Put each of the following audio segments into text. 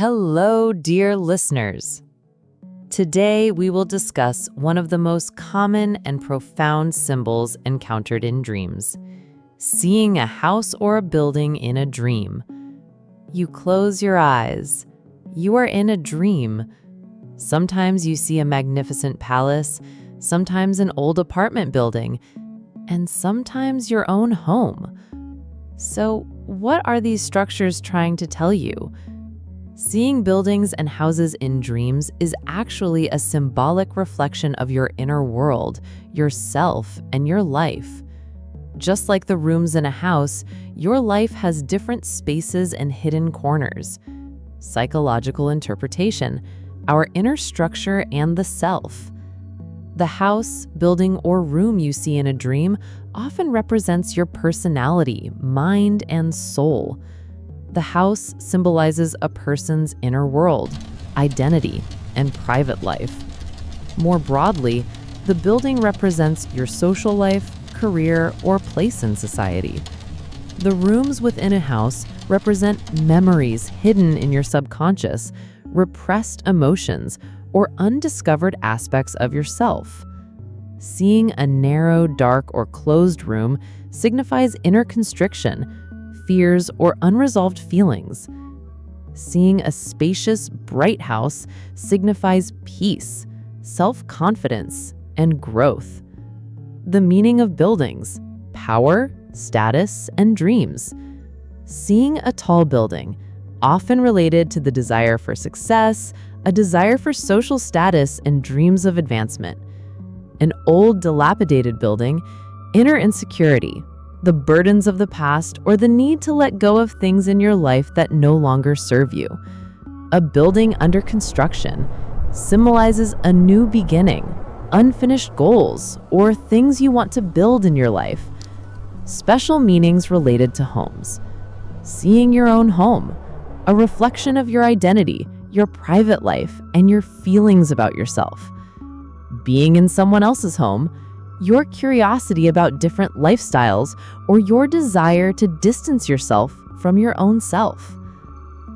Hello, dear listeners. Today, we will discuss one of the most common and profound symbols encountered in dreams: seeing a house or a building in a dream. You close your eyes. You are in a dream. Sometimes you see a magnificent palace, sometimes an old apartment building, and sometimes your own home. So, what are these structures trying to tell you? Seeing buildings and houses in dreams is actually a symbolic reflection of your inner world, yourself, and your life. Just like the rooms in a house, your life has different spaces and hidden corners. Psychological interpretation, our inner structure, and the self. The house, building, or room you see in a dream often represents your personality, mind, and soul. The house symbolizes a person's inner world, identity, and private life. More broadly, the building represents your social life, career, or place in society. The rooms within a house represent memories hidden in your subconscious, repressed emotions, or undiscovered aspects of yourself. Seeing a narrow, dark, or closed room signifies inner constriction, fears, or unresolved feelings. Seeing a spacious, bright house signifies peace, self-confidence, and growth. The meaning of buildings: power, status, and dreams. Seeing a tall building, often related to the desire for success, a desire for social status, and dreams of advancement. An old, dilapidated building, inner insecurity, the burdens of the past, or the need to let go of things in your life that no longer serve you. A building under construction symbolizes a new beginning, unfinished goals, or things you want to build in your life. Special meanings related to homes. Seeing your own home, a reflection of your identity, your private life, and your feelings about yourself. Being in someone else's home, your curiosity about different lifestyles, or your desire to distance yourself from your own self.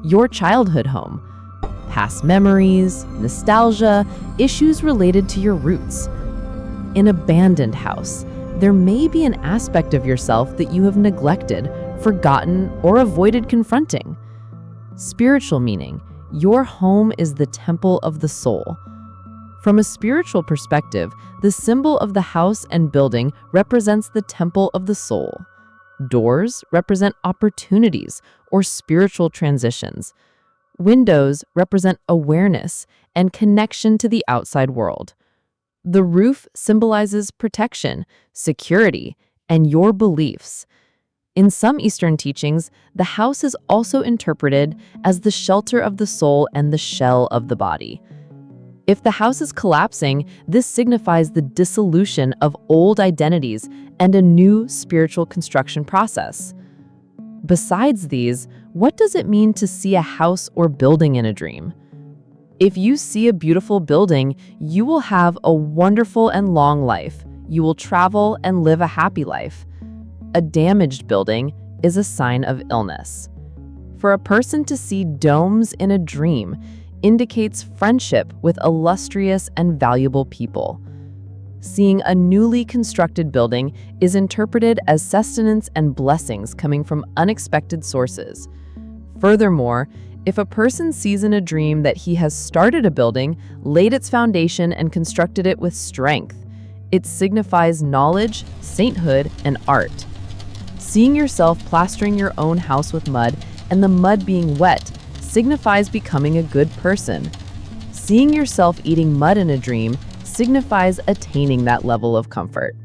Your childhood home, past memories, nostalgia, issues related to your roots. An abandoned house, there may be an aspect of yourself that you have neglected, forgotten, or avoided confronting. Spiritual meaning, your home is the temple of the soul. From a spiritual perspective, the symbol of the house and building represents the temple of the soul. Doors represent opportunities or spiritual transitions. Windows represent awareness and connection to the outside world. The roof symbolizes protection, security, and your beliefs. In some Eastern teachings, the house is also interpreted as the shelter of the soul and the shell of the body. If the house is collapsing, this signifies the dissolution of old identities and a new spiritual construction process. Besides these, what does it mean to see a house or building in a dream? If you see a beautiful building, you will have a wonderful and long life. You will travel and live a happy life. A damaged building is a sign of illness. For a person to see domes in a dream indicates friendship with illustrious and valuable people. Seeing a newly constructed building is interpreted as sustenance and blessings coming from unexpected sources. Furthermore, if a person sees in a dream that he has started a building, laid its foundation, and constructed it with strength, it signifies knowledge, sainthood, and art. Seeing yourself plastering your own house with mud and the mud being wet signifies becoming a good person. Seeing yourself eating mud in a dream signifies attaining that level of comfort.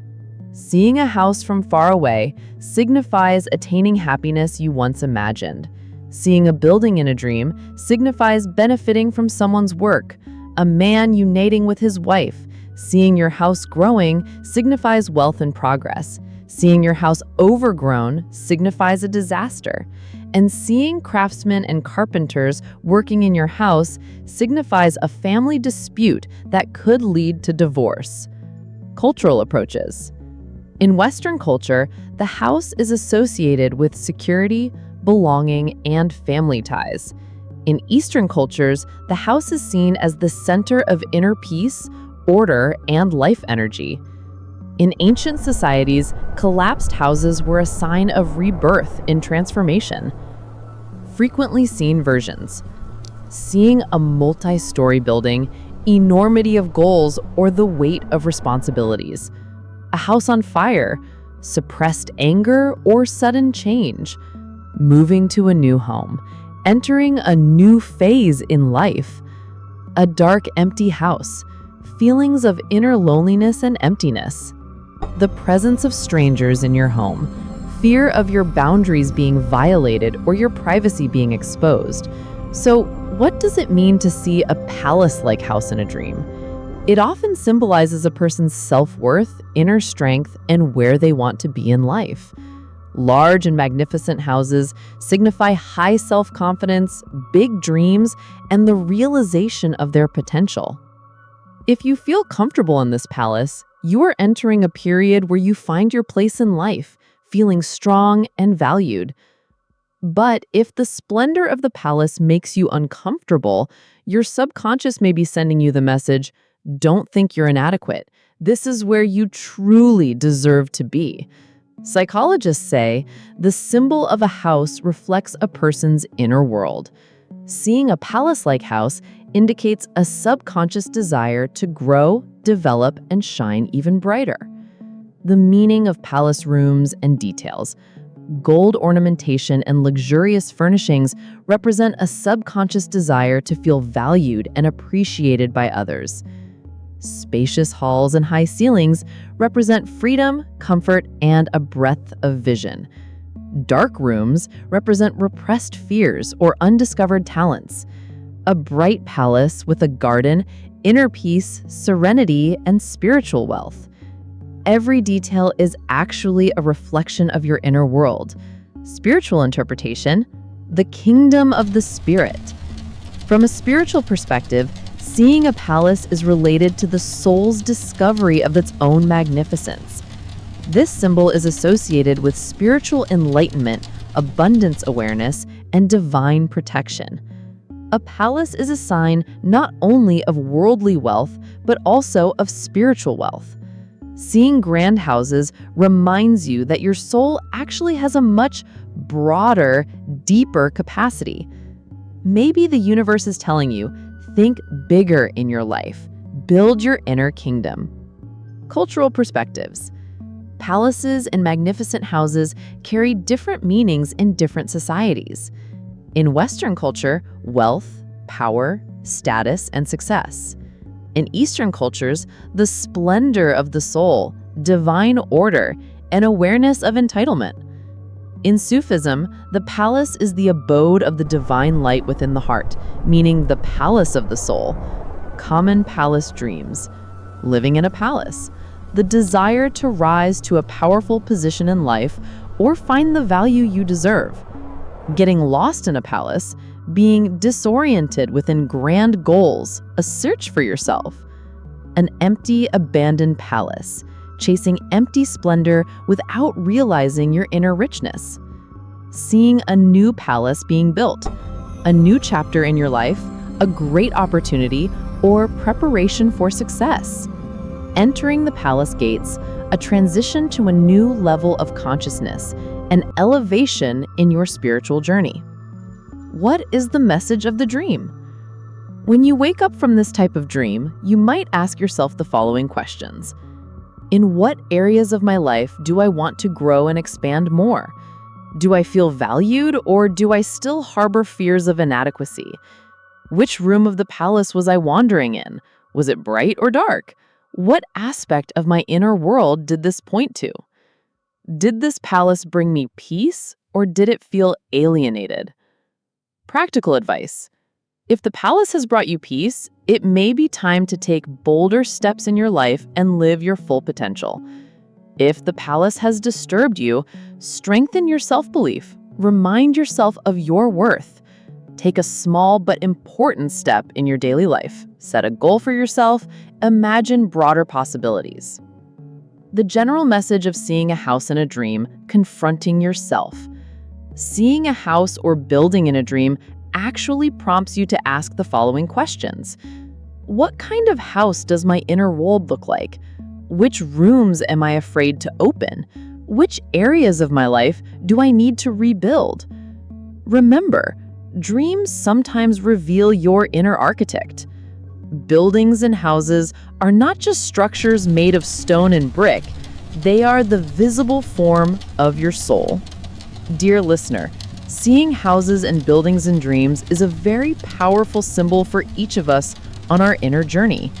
Seeing a house from far away signifies attaining happiness you once imagined. Seeing a building in a dream signifies benefiting from someone's work, a man uniting with his wife. Seeing your house growing signifies wealth and progress. Seeing your house overgrown signifies a disaster. And seeing craftsmen and carpenters working in your house signifies a family dispute that could lead to divorce. Cultural approaches. In Western culture, the house is associated with security, belonging, and family ties. In Eastern cultures, the house is seen as the center of inner peace, order, and life energy. In ancient societies, collapsed houses were a sign of rebirth in transformation. Frequently seen versions: seeing a multi-story building, enormity of goals, or the weight of responsibilities. A house on fire, suppressed anger, or sudden change. Moving to a new home, entering a new phase in life. A dark, empty house, feelings of inner loneliness and emptiness. The presence of strangers in your home, fear of your boundaries being violated or your privacy being exposed. So, what does it mean to see a palace-like house in a dream? It often symbolizes a person's self-worth, inner strength, and where they want to be in life. Large and magnificent houses signify high self-confidence, big dreams, and the realization of their potential. If you feel comfortable in this palace, you are entering a period where you find your place in life, feeling strong and valued. But if the splendor of the palace makes you uncomfortable, your subconscious may be sending you the message, "Don't think you're inadequate. This is where you truly deserve to be." Psychologists say the symbol of a house reflects a person's inner world. Seeing a palace-like house indicates a subconscious desire to grow, develop, and shine even brighter. The meaning of palace rooms and details. Gold ornamentation and luxurious furnishings represent a subconscious desire to feel valued and appreciated by others. Spacious halls and high ceilings represent freedom, comfort, and a breadth of vision. Dark rooms represent repressed fears or undiscovered talents. A bright palace with a garden, inner peace, serenity, and spiritual wealth. Every detail is actually a reflection of your inner world. Spiritual interpretation, the kingdom of the spirit. From a spiritual perspective, seeing a palace is related to the soul's discovery of its own magnificence. This symbol is associated with spiritual enlightenment, abundance awareness, and divine protection. A palace is a sign not only of worldly wealth, but also of spiritual wealth. Seeing grand houses reminds you that your soul actually has a much broader, deeper capacity. Maybe the universe is telling you, think bigger in your life. Build your inner kingdom. Cultural perspectives. Palaces and magnificent houses carry different meanings in different societies. In Western culture, wealth, power, status, and success. In Eastern cultures, the splendor of the soul, divine order, and awareness of entitlement. In Sufism, the palace is the abode of the divine light within the heart, meaning the palace of the soul. Common palace dreams. Living in a palace. The desire to rise to a powerful position in life or find the value you deserve. Getting lost in a palace. Being disoriented within grand goals, a search for yourself. An empty, abandoned palace, chasing empty splendor without realizing your inner richness. Seeing a new palace being built, a new chapter in your life, a great opportunity, or preparation for success. Entering the palace gates, a transition to a new level of consciousness, an elevation in your spiritual journey. What is the message of the dream? When you wake up from this type of dream, you might ask yourself the following questions. In what areas of my life do I want to grow and expand more? Do I feel valued, or do I still harbor fears of inadequacy? Which room of the palace was I wandering in? Was it bright or dark? What aspect of my inner world did this point to? Did this palace bring me peace, or did it feel alienated? Practical advice. If the palace has brought you peace, it may be time to take bolder steps in your life and live your full potential. If the palace has disturbed you, strengthen your self-belief. Remind yourself of your worth. Take a small but important step in your daily life. Set a goal for yourself. Imagine broader possibilities. The general message of seeing a house in a dream, confronting yourself. Seeing a house or building in a dream actually prompts you to ask the following questions. What kind of house does my inner world look like? Which rooms am I afraid to open? Which areas of my life do I need to rebuild? Remember, dreams sometimes reveal your inner architect. Buildings and houses are not just structures made of stone and brick, they are the visible form of your soul. Dear listener, seeing houses and buildings in dreams is a very powerful symbol for each of us on our inner journey.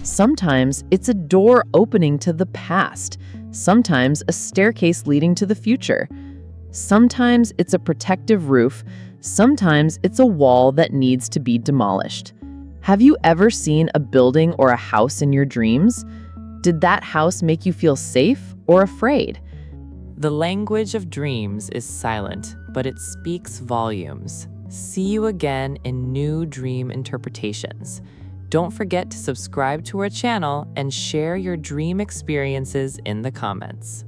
Sometimes it's a door opening to the past, sometimes a staircase leading to the future. Sometimes it's a protective roof, sometimes it's a wall that needs to be demolished. Have you ever seen a building or a house in your dreams? Did that house make you feel safe or afraid? The language of dreams is silent, but it speaks volumes. See you again in new dream interpretations. Don't forget to subscribe to our channel and share your dream experiences in the comments.